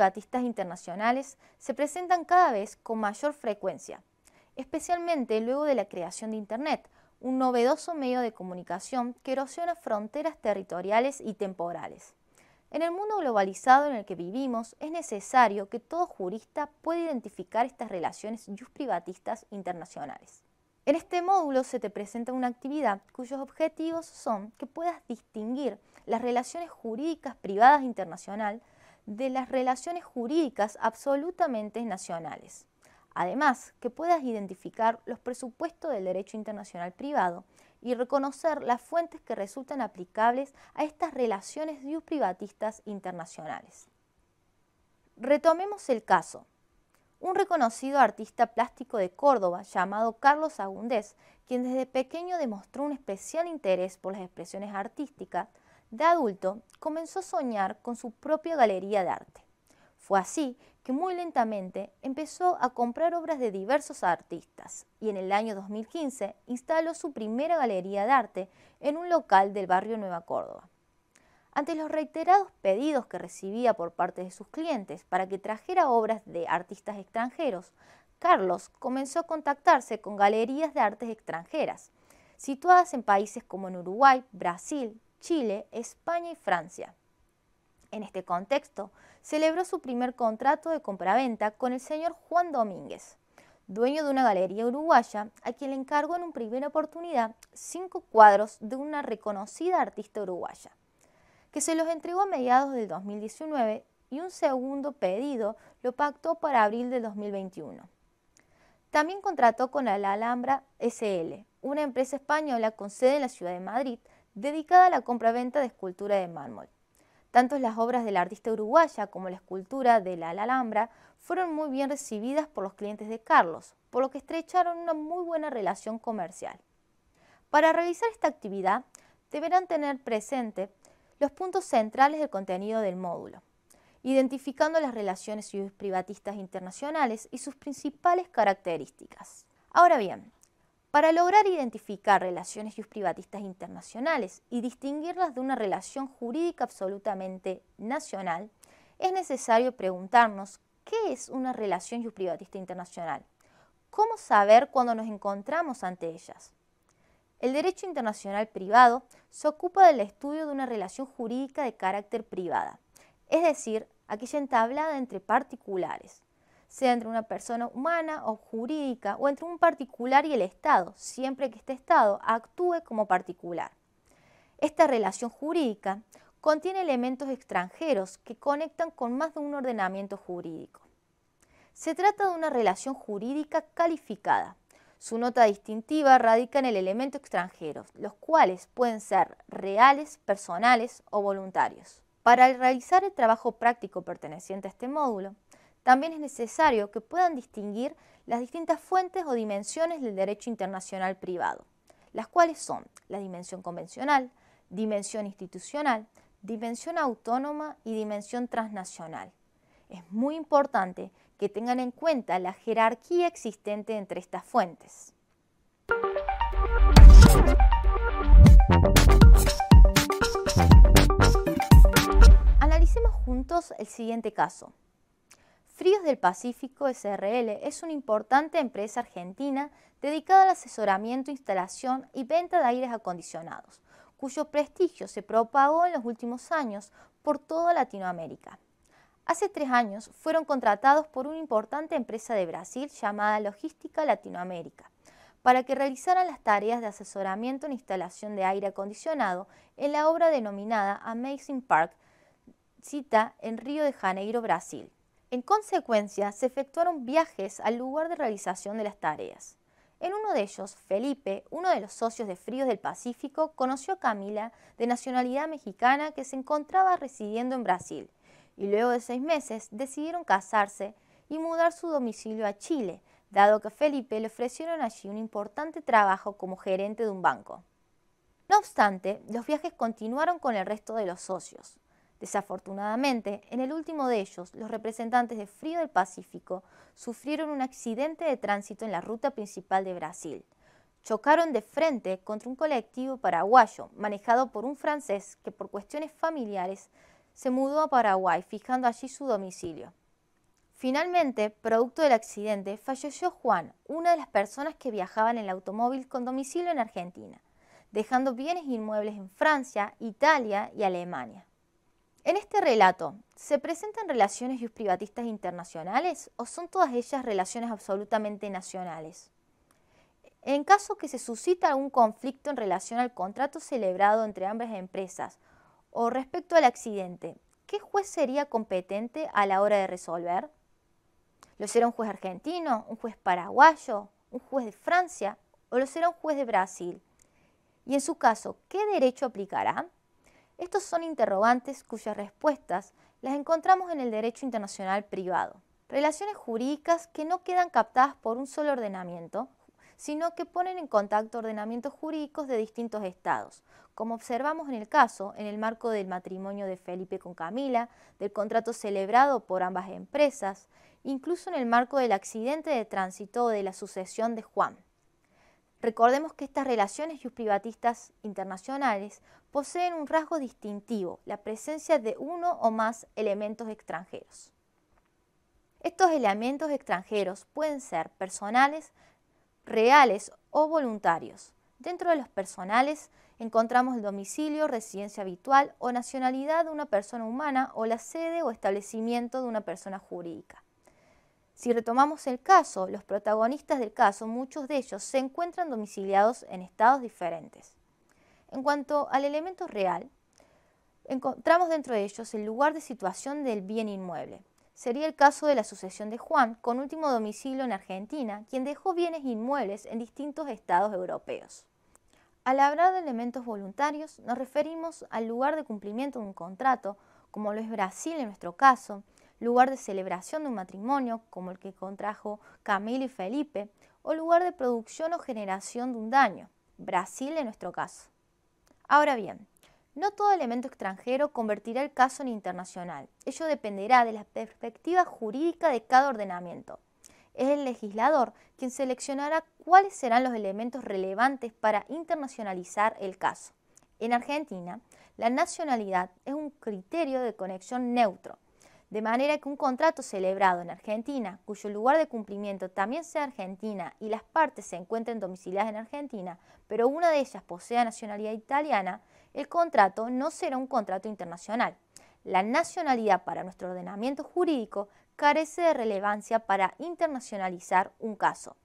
privatistas internacionales se presentan cada vez con mayor frecuencia, especialmente luego de la creación de Internet, un novedoso medio de comunicación que erosiona fronteras territoriales y temporales. En el mundo globalizado en el que vivimos, es necesario que todo jurista pueda identificar estas relaciones privatistas internacionales. En este módulo se te presenta una actividad cuyos objetivos son que puedas distinguir las relaciones jurídicas privadas internacionales de las relaciones jurídicas absolutamente nacionales. Además, que puedas identificar los presupuestos del derecho internacional privado y reconocer las fuentes que resultan aplicables a estas relaciones privatistas internacionales. Retomemos el caso. Un reconocido artista plástico de Córdoba llamado Carlos Agúndez, quien desde pequeño demostró un especial interés por las expresiones artísticas, de adulto comenzó a soñar con su propia galería de arte. Fue así que muy lentamente empezó a comprar obras de diversos artistas y en el año 2015 instaló su primera galería de arte en un local del barrio Nueva Córdoba. Ante los reiterados pedidos que recibía por parte de sus clientes para que trajera obras de artistas extranjeros, Carlos comenzó a contactarse con galerías de artes extranjeras, situadas en países como en Uruguay, Brasil, Chile, España y Francia. En este contexto, celebró su primer contrato de compraventa con el señor Juan Domínguez, dueño de una galería uruguaya, a quien le encargó en una primera oportunidad 5 cuadros de una reconocida artista uruguaya, que se los entregó a mediados del 2019 y un segundo pedido lo pactó para abril del 2021. También contrató con la Alhambra S.L., una empresa española con sede en la ciudad de Madrid, dedicada a la compraventa de escultura de mármol. Tanto las obras de la artista uruguaya como la escultura de la Alhambra fueron muy bien recibidas por los clientes de Carlos, por lo que estrecharon una muy buena relación comercial. Para realizar esta actividad, deberán tener presente los puntos centrales del contenido del módulo, identificando las relaciones privatistas internacionales y sus principales características. Ahora bien, para lograr identificar relaciones privatistas internacionales y distinguirlas de una relación jurídica absolutamente nacional, es necesario preguntarnos qué es una relación privatista internacional, cómo saber cuándo nos encontramos ante ellas. El derecho internacional privado se ocupa del estudio de una relación jurídica de carácter privada, es decir, aquella entablada entre particulares, sea entre una persona humana o jurídica o entre un particular y el Estado, siempre que este Estado actúe como particular. Esta relación jurídica contiene elementos extranjeros que conectan con más de un ordenamiento jurídico. Se trata de una relación jurídica calificada. Su nota distintiva radica en el elemento extranjero, los cuales pueden ser reales, personales o voluntarios. Para realizar el trabajo práctico perteneciente a este módulo, también es necesario que puedan distinguir las distintas fuentes o dimensiones del derecho internacional privado, las cuales son la dimensión convencional, dimensión institucional, dimensión autónoma y dimensión transnacional. Es muy importante que tengan en cuenta la jerarquía existente entre estas fuentes. Analicemos juntos el siguiente caso. Fríos del Pacífico S.R.L. es una importante empresa argentina dedicada al asesoramiento, instalación y venta de aires acondicionados, cuyo prestigio se propagó en los últimos años por toda Latinoamérica. Hace 3 años fueron contratados por una importante empresa de Brasil llamada Logística Latinoamérica para que realizaran las tareas de asesoramiento en instalación de aire acondicionado en la obra denominada Amazing Park, cita en Río de Janeiro, Brasil. En consecuencia, se efectuaron viajes al lugar de realización de las tareas. En uno de ellos, Felipe, uno de los socios de Fríos del Pacífico, conoció a Camila, de nacionalidad mexicana, que se encontraba residiendo en Brasil, y luego de 6 meses decidieron casarse y mudar su domicilio a Chile, dado que a Felipe le ofrecieron allí un importante trabajo como gerente de un banco. No obstante, los viajes continuaron con el resto de los socios. Desafortunadamente, en el último de ellos, los representantes de Frío del Pacífico sufrieron un accidente de tránsito en la ruta principal de Brasil. Chocaron de frente contra un colectivo paraguayo manejado por un francés que por cuestiones familiares se mudó a Paraguay, fijando allí su domicilio. Finalmente, producto del accidente, falleció Juan, una de las personas que viajaban en el automóvil con domicilio en Argentina, dejando bienes inmuebles en Francia, Italia y Alemania. En este relato, ¿se presentan relaciones privatistas internacionales o son todas ellas relaciones absolutamente nacionales? En caso que se suscita algún conflicto en relación al contrato celebrado entre ambas empresas o respecto al accidente, ¿qué juez sería competente a la hora de resolver? ¿Lo será un juez argentino, un juez paraguayo, un juez de Francia o lo será un juez de Brasil? Y en su caso, ¿qué derecho aplicará? Estos son interrogantes cuyas respuestas las encontramos en el derecho internacional privado. Relaciones jurídicas que no quedan captadas por un solo ordenamiento, sino que ponen en contacto ordenamientos jurídicos de distintos estados, como observamos en el caso, en el marco del matrimonio de Felipe con Camila, del contrato celebrado por ambas empresas, incluso en el marco del accidente de tránsito o de la sucesión de Juan. Recordemos que estas relaciones privatistas internacionales poseen un rasgo distintivo, la presencia de uno o más elementos extranjeros. Estos elementos extranjeros pueden ser personales, reales o voluntarios. Dentro de los personales encontramos el domicilio, residencia habitual o nacionalidad de una persona humana o la sede o establecimiento de una persona jurídica. Si retomamos el caso, los protagonistas del caso, muchos de ellos se encuentran domiciliados en estados diferentes. En cuanto al elemento real, encontramos dentro de ellos el lugar de situación del bien inmueble. Sería el caso de la sucesión de Juan, con último domicilio en Argentina, quien dejó bienes inmuebles en distintos estados europeos. Al hablar de elementos voluntarios, nos referimos al lugar de cumplimiento de un contrato, como lo es Brasil en nuestro caso, lugar de celebración de un matrimonio, como el que contrajo Camila y Felipe, o lugar de producción o generación de un daño, Brasil en nuestro caso. Ahora bien, no todo elemento extranjero convertirá el caso en internacional. Ello dependerá de la perspectiva jurídica de cada ordenamiento. Es el legislador quien seleccionará cuáles serán los elementos relevantes para internacionalizar el caso. En Argentina, la nacionalidad es un criterio de conexión neutro, de manera que un contrato celebrado en Argentina, cuyo lugar de cumplimiento también sea Argentina y las partes se encuentren domiciliadas en Argentina, pero una de ellas posea nacionalidad italiana, el contrato no será un contrato internacional. La nacionalidad para nuestro ordenamiento jurídico carece de relevancia para internacionalizar un caso.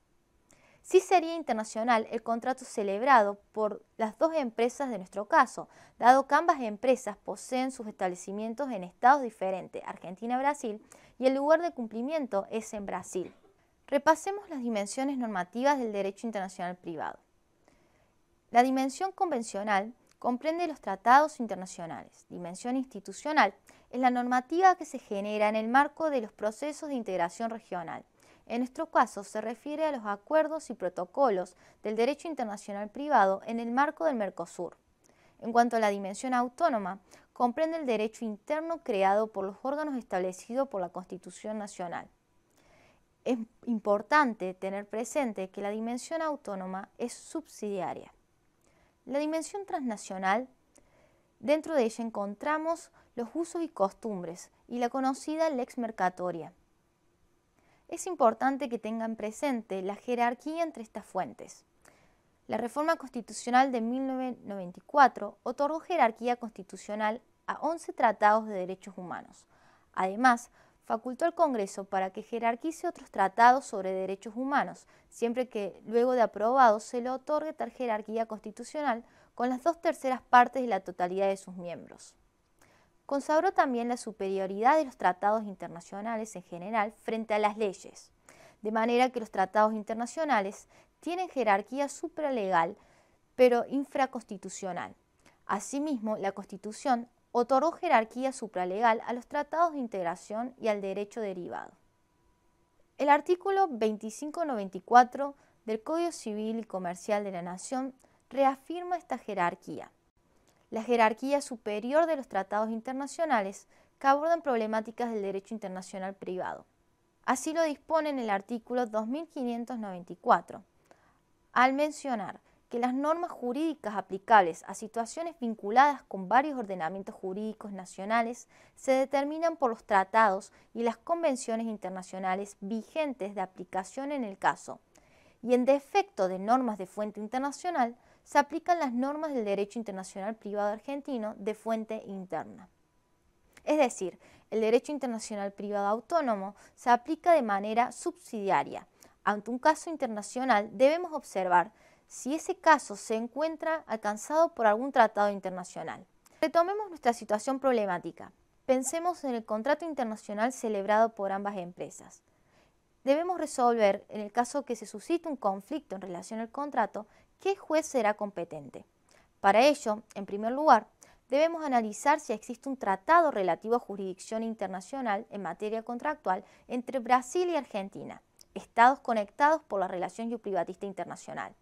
Sí sería internacional el contrato celebrado por las dos empresas de nuestro caso, dado que ambas empresas poseen sus establecimientos en estados diferentes, Argentina-Brasil, y el lugar de cumplimiento es en Brasil. Repasemos las dimensiones normativas del derecho internacional privado. La dimensión convencional comprende los tratados internacionales. Dimensión institucional es la normativa que se genera en el marco de los procesos de integración regional. En nuestro caso se refiere a los acuerdos y protocolos del derecho internacional privado en el marco del Mercosur. En cuanto a la dimensión autónoma, comprende el derecho interno creado por los órganos establecidos por la Constitución Nacional. Es importante tener presente que la dimensión autónoma es subsidiaria. La dimensión transnacional, dentro de ella encontramos los usos y costumbres y la conocida lex mercatoria. Es importante que tengan presente la jerarquía entre estas fuentes. La reforma constitucional de 1994 otorgó jerarquía constitucional a 11 tratados de derechos humanos. Además, facultó al Congreso para que jerarquice otros tratados sobre derechos humanos, siempre que luego de aprobado se le otorgue tal jerarquía constitucional con las 2/3 partes de la totalidad de sus miembros. Consagró también la superioridad de los tratados internacionales en general frente a las leyes, de manera que los tratados internacionales tienen jerarquía supralegal, pero infraconstitucional. Asimismo, la Constitución otorgó jerarquía supralegal a los tratados de integración y al derecho derivado. El artículo 2594 del Código Civil y Comercial de la Nación reafirma esta jerarquía. La jerarquía superior de los tratados internacionales que abordan problemáticas del derecho internacional privado. Así lo dispone en el artículo 2594, al mencionar que las normas jurídicas aplicables a situaciones vinculadas con varios ordenamientos jurídicos nacionales se determinan por los tratados y las convenciones internacionales vigentes de aplicación en el caso, y en defecto de normas de fuente internacional, se aplican las normas del derecho internacional privado argentino de fuente interna. Es decir, el derecho internacional privado autónomo se aplica de manera subsidiaria. Ante un caso internacional debemos observar si ese caso se encuentra alcanzado por algún tratado internacional. Retomemos nuestra situación problemática. Pensemos en el contrato internacional celebrado por ambas empresas. Debemos resolver, en el caso que se suscite un conflicto en relación al contrato, qué juez será competente. Para ello, en primer lugar, debemos analizar si existe un tratado relativo a jurisdicción internacional en materia contractual entre Brasil y Argentina, estados conectados por la relación privatista internacional.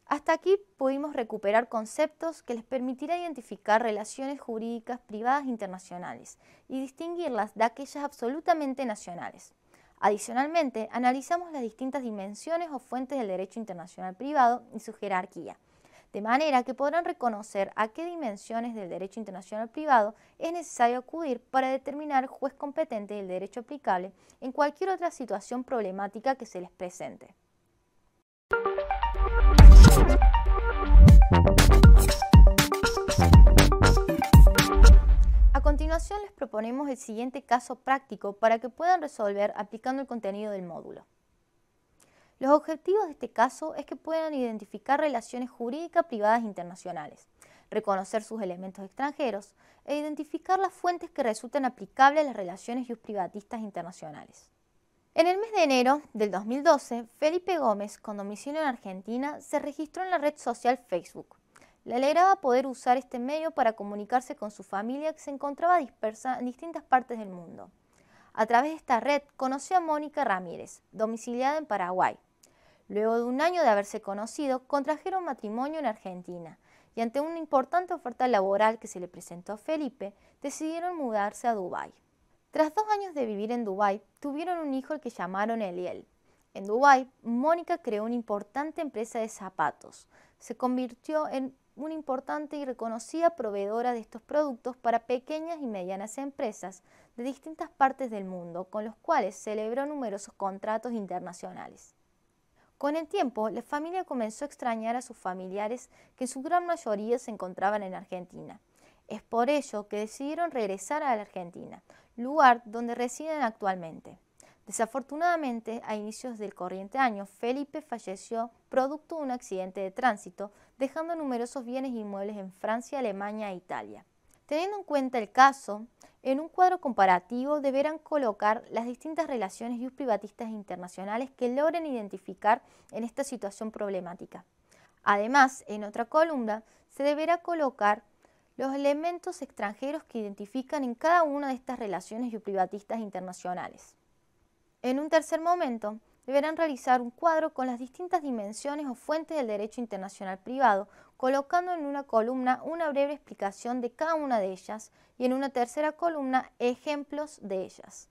Hasta aquí pudimos recuperar conceptos que les permitirá identificar relaciones jurídicas privadas internacionales y distinguirlas de aquellas absolutamente nacionales. Adicionalmente, analizamos las distintas dimensiones o fuentes del derecho internacional privado y su jerarquía, de manera que podrán reconocer a qué dimensiones del derecho internacional privado es necesario acudir para determinar juez competente del derecho aplicable en cualquier otra situación problemática que se les presente. A continuación les proponemos el siguiente caso práctico para que puedan resolver aplicando el contenido del módulo. Los objetivos de este caso es que puedan identificar relaciones jurídicas privadas internacionales, reconocer sus elementos extranjeros e identificar las fuentes que resultan aplicables a las relaciones privatistas internacionales. En el mes de enero del 2012, Felipe Gómez, con domicilio en Argentina, se registró en la red social Facebook. Le alegraba poder usar este medio para comunicarse con su familia que se encontraba dispersa en distintas partes del mundo. A través de esta red conoció a Mónica Ramírez, domiciliada en Paraguay. Luego de un año de haberse conocido, contrajeron matrimonio en Argentina y ante una importante oferta laboral que se le presentó a Felipe, decidieron mudarse a Dubái. Tras 2 años de vivir en Dubái, tuvieron un hijo al que llamaron Eliel. En Dubái, Mónica creó una importante empresa de zapatos. Se convirtió en una importante y reconocida proveedora de estos productos para pequeñas y medianas empresas de distintas partes del mundo, con los cuales celebró numerosos contratos internacionales. Con el tiempo, la familia comenzó a extrañar a sus familiares que en su gran mayoría se encontraban en Argentina. Es por ello que decidieron regresar a la Argentina, lugar donde residen actualmente. Desafortunadamente, a inicios del corriente año, Felipe falleció producto de un accidente de tránsito, dejando numerosos bienes inmuebles en Francia, Alemania e Italia. Teniendo en cuenta el caso, en un cuadro comparativo deberán colocar las distintas relaciones privatistas internacionales que logren identificar en esta situación problemática. Además, en otra columna se deberá colocar los elementos extranjeros que identifican en cada una de estas relaciones privatistas internacionales. En un tercer momento, deberán realizar un cuadro con las distintas dimensiones o fuentes del derecho internacional privado, colocando en una columna una breve explicación de cada una de ellas y en una tercera columna ejemplos de ellas.